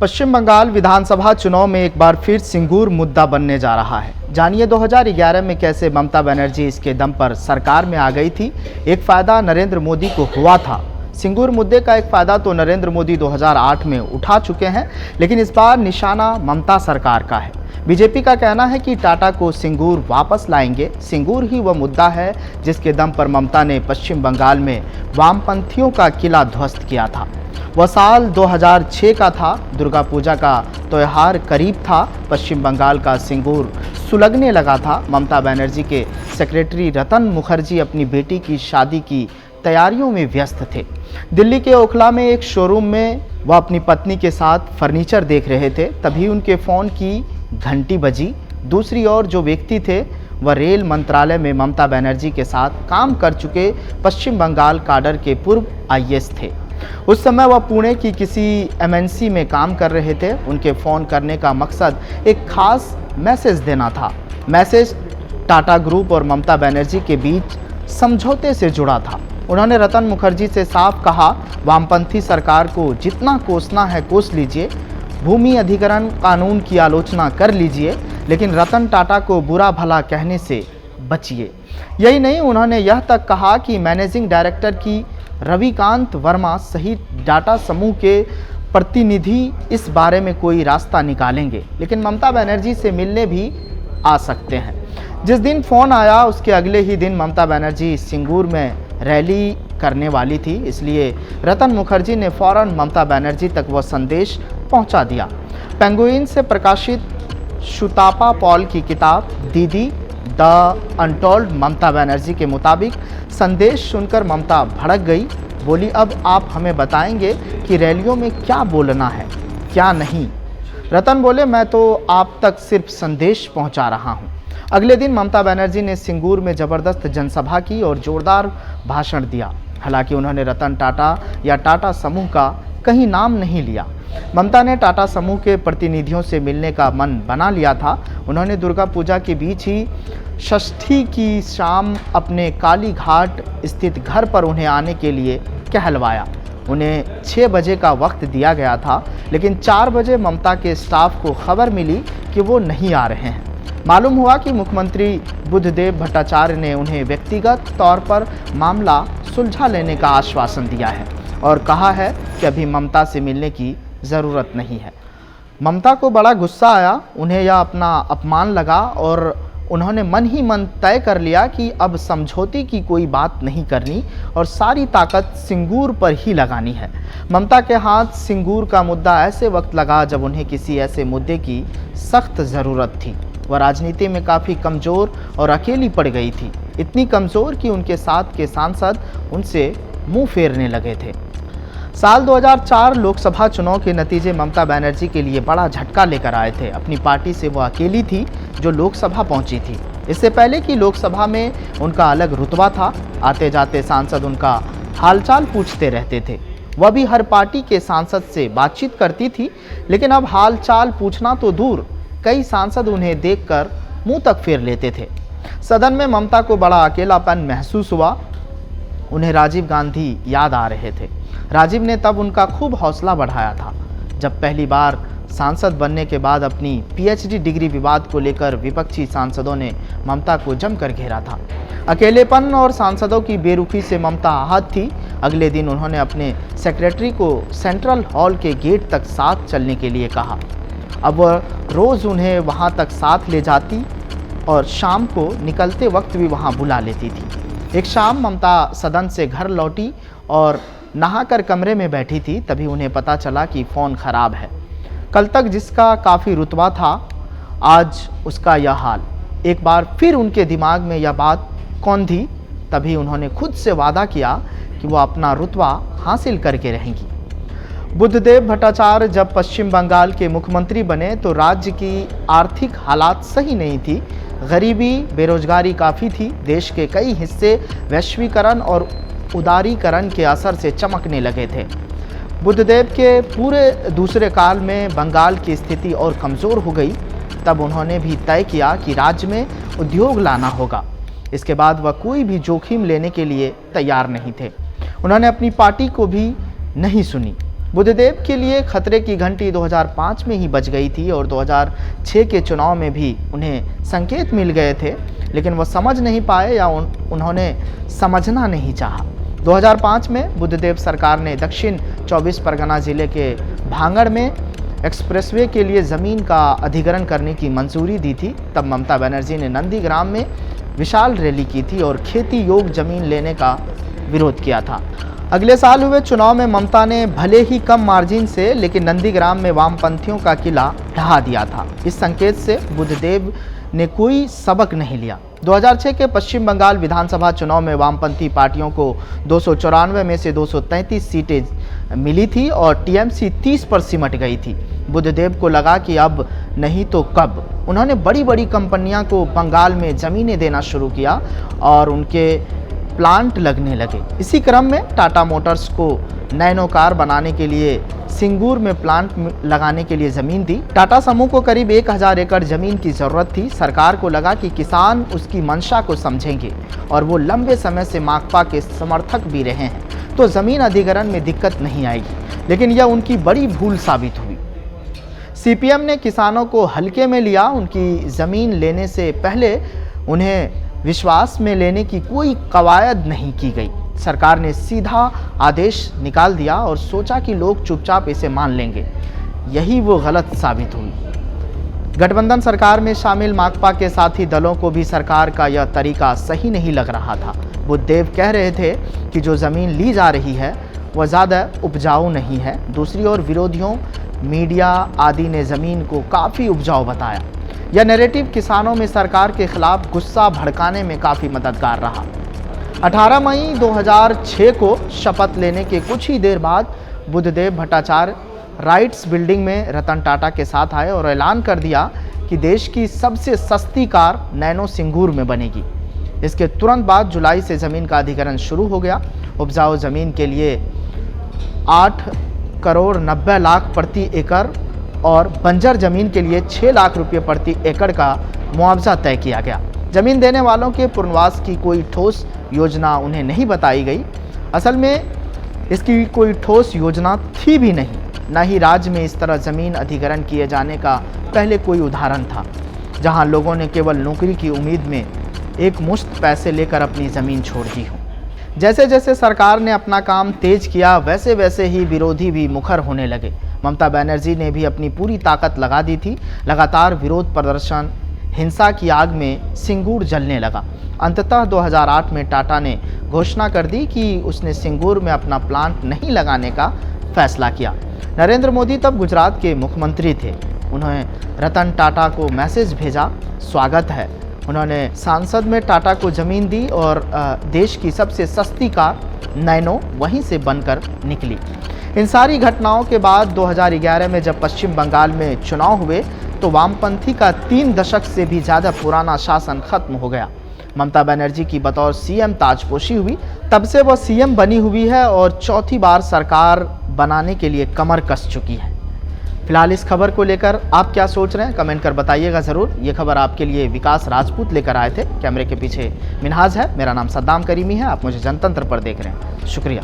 पश्चिम बंगाल विधानसभा चुनाव में एक बार फिर सिंगूर मुद्दा बनने जा रहा है। जानिए 2011 में कैसे ममता बनर्जी इसके दम पर सरकार में आ गई थी। एक फायदा नरेंद्र मोदी को हुआ था। सिंगूर मुद्दे का एक फायदा तो नरेंद्र मोदी 2008 में उठा चुके हैं, लेकिन इस बार निशाना ममता सरकार का है। बीजेपी का कहना है कि टाटा को सिंगूर वापस लाएंगे। सिंगूर ही वह मुद्दा है जिसके दम पर ममता ने पश्चिम बंगाल में वामपंथियों का किला ध्वस्त किया था। वह साल 2006 का था। दुर्गा पूजा का त्यौहार करीब था। पश्चिम बंगाल का सिंगूर सुलगने लगा था। ममता बनर्जी के सेक्रेटरी रतन मुखर्जी अपनी बेटी की शादी की तैयारियों में व्यस्त थे। दिल्ली के ओखला में एक शोरूम में वह अपनी पत्नी के साथ फर्नीचर देख रहे थे। तभी उनके फ़ोन की घंटी बजी। दूसरी ओर जो व्यक्ति थे वह रेल मंत्रालय में ममता बनर्जी के साथ काम कर चुके पश्चिम बंगाल काडर के पूर्व आईएएस थे। उस समय वह पुणे की किसी एमएनसी में काम कर रहे थे। उनके फ़ोन करने का मकसद एक खास मैसेज देना था। मैसेज टाटा ग्रुप और ममता बनर्जी के बीच समझौते से जुड़ा था। उन्होंने रतन मुखर्जी से साफ कहा, वामपंथी सरकार को जितना कोसना है कोस लीजिए, भूमि अधिग्रहण कानून की आलोचना कर लीजिए, लेकिन रतन टाटा को बुरा भला कहने से बचिए। यही नहीं, उन्होंने यह तक कहा कि मैनेजिंग डायरेक्टर की रविकांत वर्मा सहित टाटा समूह के प्रतिनिधि इस बारे में कोई रास्ता निकालेंगे, लेकिन ममता बनर्जी से मिलने भी आ सकते हैं। जिस दिन फ़ोन आया उसके अगले ही दिन ममता बनर्जी सिंगूर में रैली करने वाली थी, इसलिए रतन मुखर्जी ने फ़ौरन ममता बनर्जी तक वह संदेश पहुंचा दिया। पेंगुइन से प्रकाशित शुतापा पॉल की किताब दीदी द अनटोल्ड ममता बनर्जी के मुताबिक संदेश सुनकर ममता भड़क गई। बोली, अब आप हमें बताएंगे कि रैलियों में क्या बोलना है क्या नहीं। रतन बोले, मैं तो आप तक सिर्फ संदेश पहुंचा रहा हूं। अगले दिन ममता बनर्जी ने सिंगूर में ज़बरदस्त जनसभा की और जोरदार भाषण दिया। हालांकि उन्होंने रतन टाटा या टाटा समूह का कहीं नाम नहीं लिया। ममता ने टाटा समूह के प्रतिनिधियों से मिलने का मन बना लिया था। उन्होंने दुर्गा पूजा के बीच ही षष्ठी की शाम अपने काली घाट स्थित घर पर उन्हें आने के लिए कहलवाया। उन्हें 6 बजे का वक्त दिया गया था, लेकिन 4 बजे ममता के स्टाफ को खबर मिली कि वो नहीं आ रहे हैं। मालूम हुआ कि मुख्यमंत्री बुद्धदेव भट्टाचार्य ने उन्हें व्यक्तिगत तौर पर मामला सुलझा लेने का आश्वासन दिया है और कहा है कि अभी ममता से मिलने की ज़रूरत नहीं है। ममता को बड़ा गुस्सा आया। उन्हें यह अपना अपमान लगा और उन्होंने मन ही मन तय कर लिया कि अब समझौते की कोई बात नहीं करनी और सारी ताकत सिंगूर पर ही लगानी है। ममता के हाथ सिंगूर का मुद्दा ऐसे वक्त लगा जब उन्हें किसी ऐसे मुद्दे की सख्त ज़रूरत थी। वह राजनीति में काफ़ी कमज़ोर और अकेली पड़ गई थी, इतनी कमज़ोर कि उनके साथ के सांसद उनसे मुंह फेरने लगे थे। साल 2004 लोकसभा चुनाव के नतीजे ममता बनर्जी के लिए बड़ा झटका लेकर आए थे। अपनी पार्टी से वो अकेली थी जो लोकसभा पहुंची थी। इससे पहले कि लोकसभा में उनका अलग रुतबा था। आते जाते सांसद उनका हालचाल पूछते रहते थे। वह भी हर पार्टी के सांसद से बातचीत करती थी, लेकिन अब हालचाल पूछना तो दूर, कई सांसद उन्हें देखकर मुंह तक फेर लेते थे। सदन में ममता को बड़ा अकेलापन महसूस हुआ। उन्हें राजीव गांधी याद आ रहे थे। राजीव ने तब उनका खूब हौसला बढ़ाया था। जब पहली बार सांसद बनने के बाद अपनी पीएचडी डिग्री विवाद को लेकर विपक्षी सांसदों ने ममता को जमकर घेरा था। अकेलेपन और सांसदों की बेरुखी से ममता आहत थी। अगले दिन उन्होंने अपने सेक्रेटरी को सेंट्रल हॉल के गेट तक साथ चलने के लिए कहा। अब वह रोज़ उन्हें वहां तक साथ ले जाती और शाम को निकलते वक्त भी वहां बुला लेती थी। एक शाम ममता सदन से घर लौटी और नहाकर कमरे में बैठी थी। तभी उन्हें पता चला कि फ़ोन ख़राब है। कल तक जिसका काफ़ी रुतबा था, आज उसका यह हाल। एक बार फिर उनके दिमाग में यह बात कौन थी। तभी उन्होंने खुद से वादा किया कि वो अपना रुतबा हासिल करके रहेंगी। बुद्धदेव भट्टाचार्य जब पश्चिम बंगाल के मुख्यमंत्री बने तो राज्य की आर्थिक हालात सही नहीं थी। गरीबी, बेरोजगारी काफ़ी थी। देश के कई हिस्से वैश्वीकरण और उदारीकरण के असर से चमकने लगे थे। बुद्धदेव के पूरे दूसरे काल में बंगाल की स्थिति और कमज़ोर हो गई। तब उन्होंने भी तय किया कि राज्य में उद्योग लाना होगा। इसके बाद वह कोई भी जोखिम लेने के लिए तैयार नहीं थे। उन्होंने अपनी पार्टी को भी नहीं सुनी। बुद्धदेव के लिए खतरे की घंटी 2005 में ही बज गई थी और 2006 के चुनाव में भी उन्हें संकेत मिल गए थे, लेकिन वो समझ नहीं पाए या उन्होंने समझना नहीं चाहा। 2005 में बुद्धदेव सरकार ने दक्षिण 24 परगना जिले के भांगड़ में एक्सप्रेसवे के लिए ज़मीन का अधिग्रहण करने की मंजूरी दी थी। तब ममता बनर्जी ने नंदीग्राम में विशाल रैली की थी और खेती योग्य ज़मीन लेने का विरोध किया था। अगले साल हुए चुनाव में ममता ने भले ही कम मार्जिन से लेकिन नंदीग्राम में वामपंथियों का किला ढहा दिया था। इस संकेत से बुद्धदेव ने कोई सबक नहीं लिया। 2006 के पश्चिम बंगाल विधानसभा चुनाव में वामपंथी पार्टियों को 294 में से 233 सीटें मिली थी और टीएमसी 30 पर सिमट गई थी। बुद्धदेव को लगा कि अब नहीं तो कब। उन्होंने बड़ी बड़ी कंपनियां को बंगाल में ज़मीनें देना शुरू किया और उनके प्लांट लगने लगे। इसी क्रम में टाटा मोटर्स को नैनो कार बनाने के लिए सिंगूर में प्लांट लगाने के लिए ज़मीन दी। टाटा समूह को करीब 1000 एकड़ ज़मीन की ज़रूरत थी। सरकार को लगा कि किसान उसकी मंशा को समझेंगे और वो लंबे समय से माकपा के समर्थक भी रहे हैं, तो ज़मीन अधिग्रहण में दिक्कत नहीं आएगी। लेकिन यह उनकी बड़ी भूल साबित हुई। सीपीएम ने किसानों को हल्के में लिया। उनकी ज़मीन लेने से पहले उन्हें विश्वास में लेने की कोई कवायद नहीं की गई। सरकार ने सीधा आदेश निकाल दिया और सोचा कि लोग चुपचाप इसे मान लेंगे। यही वो गलत साबित हुई। गठबंधन सरकार में शामिल माकपा के साथी दलों को भी सरकार का यह तरीका सही नहीं लग रहा था। बुद्धदेव कह रहे थे कि जो ज़मीन ली जा रही है वह ज़्यादा उपजाऊ नहीं है। दूसरी ओर विरोधियों, मीडिया आदि ने ज़मीन को काफ़ी उपजाऊ बताया। यह नैरेटिव किसानों में सरकार के खिलाफ गुस्सा भड़काने में काफ़ी मददगार रहा। 18 मई 2006 को शपथ लेने के कुछ ही देर बाद बुद्धदेव भट्टाचार्य राइट्स बिल्डिंग में रतन टाटा के साथ आए और ऐलान कर दिया कि देश की सबसे सस्ती कार नैनो सिंगूर में बनेगी। इसके तुरंत बाद जुलाई से ज़मीन का अधिग्रहण शुरू हो गया। उपजाऊ ज़मीन के लिए 8 करोड़ 90 लाख प्रति एकड़ और बंजर ज़मीन के लिए 6 लाख रुपये प्रति एकड़ का मुआवजा तय किया गया। ज़मीन देने वालों के पुनर्वास की कोई ठोस योजना उन्हें नहीं बताई गई। असल में इसकी कोई ठोस योजना थी भी नहीं। न ही राज्य में इस तरह ज़मीन अधिग्रहण किए जाने का पहले कोई उदाहरण था, जहां लोगों ने केवल नौकरी की उम्मीद में एक मुश्त पैसे लेकर अपनी ज़मीन छोड़ दी हो। जैसे जैसे सरकार ने अपना काम तेज किया, वैसे वैसे ही विरोधी भी मुखर होने लगे। ममता बनर्जी ने भी अपनी पूरी ताकत लगा दी थी। लगातार विरोध प्रदर्शन, हिंसा की आग में सिंगूर जलने लगा। अंततः 2008 में टाटा ने घोषणा कर दी कि उसने सिंगूर में अपना प्लांट नहीं लगाने का फैसला किया। नरेंद्र मोदी तब गुजरात के मुख्यमंत्री थे। उन्होंने रतन टाटा को मैसेज भेजा, स्वागत है। उन्होंने सांसद में टाटा को ज़मीन दी और देश की सबसे सस्ती कार नैनो वहीं से बनकर निकली। इन सारी घटनाओं के बाद 2011 में जब पश्चिम बंगाल में चुनाव हुए तो वामपंथी का 3 दशक से भी ज़्यादा पुराना शासन खत्म हो गया। ममता बनर्जी की बतौर सीएम ताजपोशी हुई। तब से वह सीएम बनी हुई है और चौथी बार सरकार बनाने के लिए कमर कस चुकी है। फिलहाल इस खबर को लेकर आप क्या सोच रहे हैं, कमेंट कर बताइएगा ज़रूर। ये खबर आपके लिए विकास राजपूत लेकर आए थे। कैमरे के पीछे मिनहाज है। मेरा नाम सद्दाम करीमी है। आप मुझे जनतंत्र पर देख रहे हैं। शुक्रिया।